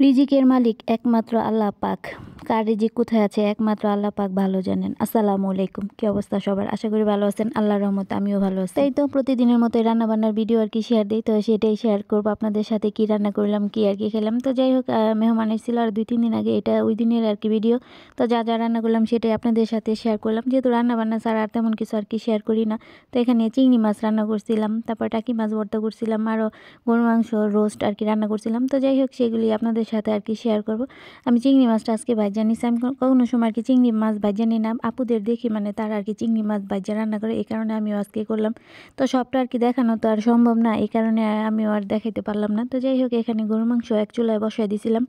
রিজিকের মালিক একমাত্র আল্লাহ পাক। কার রিজিক কোথায় আছে একমাত্র আল্লাহ পাক ভালো জানেন। আসসালামু আলাইকুম, কি অবস্থা সবার? আশা করি ভালো আছেন, আল্লাহর রহমতে আমিও ভালো আছি। তাই তো প্রতিদিনের মতো রান্নাবান্নার ভিডিও আর কি শেয়ার দিই, তো সেটাই শেয়ার করবো আপনাদের সাথে। কি রান্না করলাম, কি আর কি খেলাম। তো যাই হোক, মেহমান এসেছিল আর 2-3 দিন আগে, এটা ওই দিনের আর কি ভিডিও। তো যা যা রান্না করলাম সেটাই আপনাদের সাথে শেয়ার করলাম, যেহেতু রান্নাবান্না ছাড়া আর তেমন কিছু আর কি শেয়ার করি না। তো এখানে চিংড়ি মাছ রান্না করছিলাম, তারপর টাকি মাছ ভর্তা করছিলাম, আরও গরুর মাংস রোস্ট আর কি রান্না করছিলাম। তো যাই হোক, সেগুলি আপনাদের সাথে আর কি শেয়ার করব। আমি চিংড়ি মাছটা আজকে ভাইজা নিছি। আমি কোনো সময় আর কি চিংড়ি মাছ ভাইজা নিই না, আপুদের দেখি মানে তারা আর কি চিংড়ি মাছ ভাইজা রান্না করে, এই কারণে আমিও আজকে করলাম। তো সবটা আর কি দেখানো তো আর সম্ভব না, এই কারণে আমিও আর দেখাইতে পারলাম না। তো যাই হোক, এখানে গরুর মাংস এক চুলায় বসাই দিছিলাম।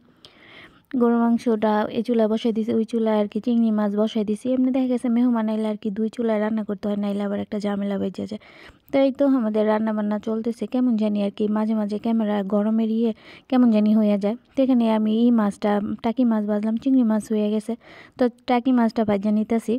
গরুর মাংসটা এই চুলায় বসাই দিছি, ওই চুলায় আর কি চিংড়ি মাছ বসাই দিছি। এমনি দেখা গেছে মেহমান আইলে আর কি 2 চুলায় রান্না করতে হয়, নাইলে আবার একটা ঝামেলা বেজে যায়। তো এই তো আমাদের রান্না বান্না চলতেছে, কেমন জানি আর কি মাঝে মাঝে ক্যামেরা গরমের কেমন জানি হয়ে যায়। তো এখানে আমি এই মাছটা টাকি মাছ ভাজলাম, চিংড়ি মাছ হয়ে গেছে। তো টাকি মাছটা ভাজা নিতেছি।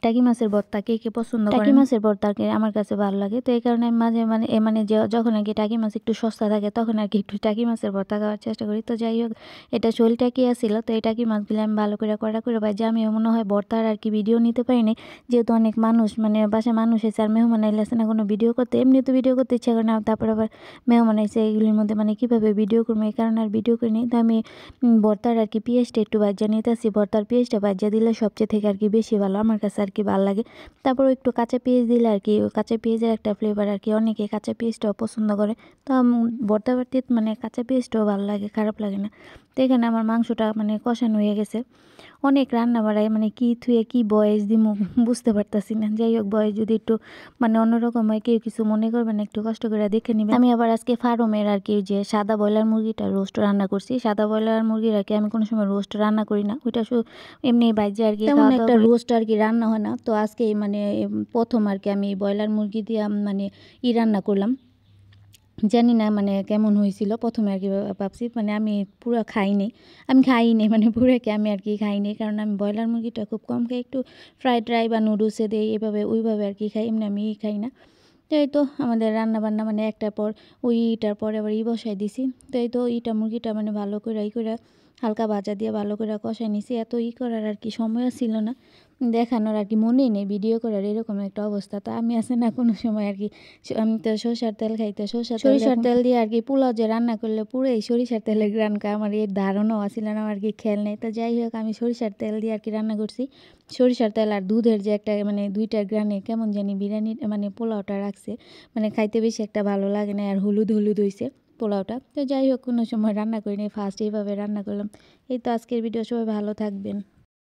টাকি মাছের ভর্তা কে কে পছন্দ করেন? টাকি মাছের ভর্তা আমার কাছে ভালো লাগে। তো এই কারণে আমি মাঝে মানে যখন আর কি টাকি মাছ একটু সস্তা থাকে তখন আর কি একটু টাকি মাছের ভর্তা খাওয়ার চেষ্টা করি। তো যাই হোক, এটা শোল টাকি আসছিল। তো এই টাকি মাছগুলো আমি ভালো করে কড়া করে ভাজি। আমি মনে হয় ভর্তার আর কি ভিডিও নিতে পারিনি, যেহেতু অনেক মানুষ মানে বাসায় মানুষ এসে আর মেহমান আইলে আছে না কোনো ভিডিও করতে, এমনি তো ভিডিও করতে ইচ্ছা করে না, তারপর আবার মেহমান এসে এইগুলির মধ্যে মানে কীভাবে ভিডিও করবো, এই কারণে আর ভিডিও করিনি। তো আমি ভর্তার আর কি পেঁয়াজটা একটু ভাজা নিতেছি। ভর্তার পেঁয়াজটা ভাজা দিলে সবচেয়ে থেকে আর কি বেশি ভালো, আমার কাছে আর কি ভালো লাগে। তারপর একটু কাঁচা পেঁয়াজ দিলে আর কি কাঁচা পেঁয়াজের একটা ফ্লেভার আর কি, অনেকে কাঁচা পেঁয়াজটাও পছন্দ করে। তো ভর্তা বাড়তে মানে কাঁচা পেঁয়াজটাও ভালো লাগে, খারাপ লাগে না। তো এখানে আমার মাংসটা মানে কষানো হয়ে গেছে। অনেক রান্না বাড়ায় মানে কি থুয়ে কি বয়স দিমু বুঝতে পারতাছি না। যাই হোক, বয়স যদি একটু মানে অন্যরকম হয়, কেউ কিছু মনে করবেন, একটু কষ্ট করে দেখে নেবেন। আমি আবার আজকে ফার্মের আর কি যে সাদা ব্রয়লার মুরগিটা রোস্ট রান্না করছি। সাদা ব্রয়লার মুরগির আর কি আমি কোনো সময় রোস্ট রান্না করি না, ওইটা শুধু এমনি বাইজে আর কি তেমন একটা রোস্ট আর কি রান্না হয় না। তো আজকে মানে প্রথম আর কি আমি ব্রয়লার মুরগি দিয়ে মানে রান্না করলাম। জানি না মানে কেমন হয়েছিল, প্রথমে আর কি ভাবছি মানে আমি পুরো খাইনি, মানে পুরোকে আমি আর কি খাইনি, কারণ আমি ব্রয়লার মুরগিটা খুব কম খাই, একটু ফ্রাইড রাই বা নুডলসে দিই এভাবে ওইভাবে আর কি খাই, এমনি আমি খাই না। তো এই তো আমাদের রান্না বান্না মানে একটার পর ওইটার পরে আবার বসাই দিছি। তো এই তো মুরগিটা মানে ভালো করে হালকা ভাজা দিয়ে ভালো করে কষাই নিছি। এত করার আর কি সময় ছিল না, দেখানোর আর কি মনেই নেই ভিডিও করার, এরকম একটা অবস্থা। তো আমি আছে না কোনো সময় আর কি, আমি তো সরষার তেল খাইতে সরিষার তেল দিয়ে আর কি পোলাও যে রান্না করলে পুরোই সরিষার তেলের গ্রান খায়, আমার এর ধারণাও আসছিল না, আর কি খেয়াল নেই। তো যাই হোক, আমি সরিষার তেল দিয়ে আর কি রান্না করছি। সরিষার তেল আর দুধের যে একটা মানে দুইটার গ্রানে কেমন জানি বিরিয়ানি মানে পোলাওটা রাখছে, মানে খাইতে বেশি একটা ভালো লাগে না, আর হলুদ হলুদ হয়েছে পোলাওটা। তো যাই হোক, কোনো সময় রান্না করিনি, ফার্স্ট এইভাবে রান্না করলাম। এই তো আজকের ভিডিও, সবাই ভালো থাকবেন।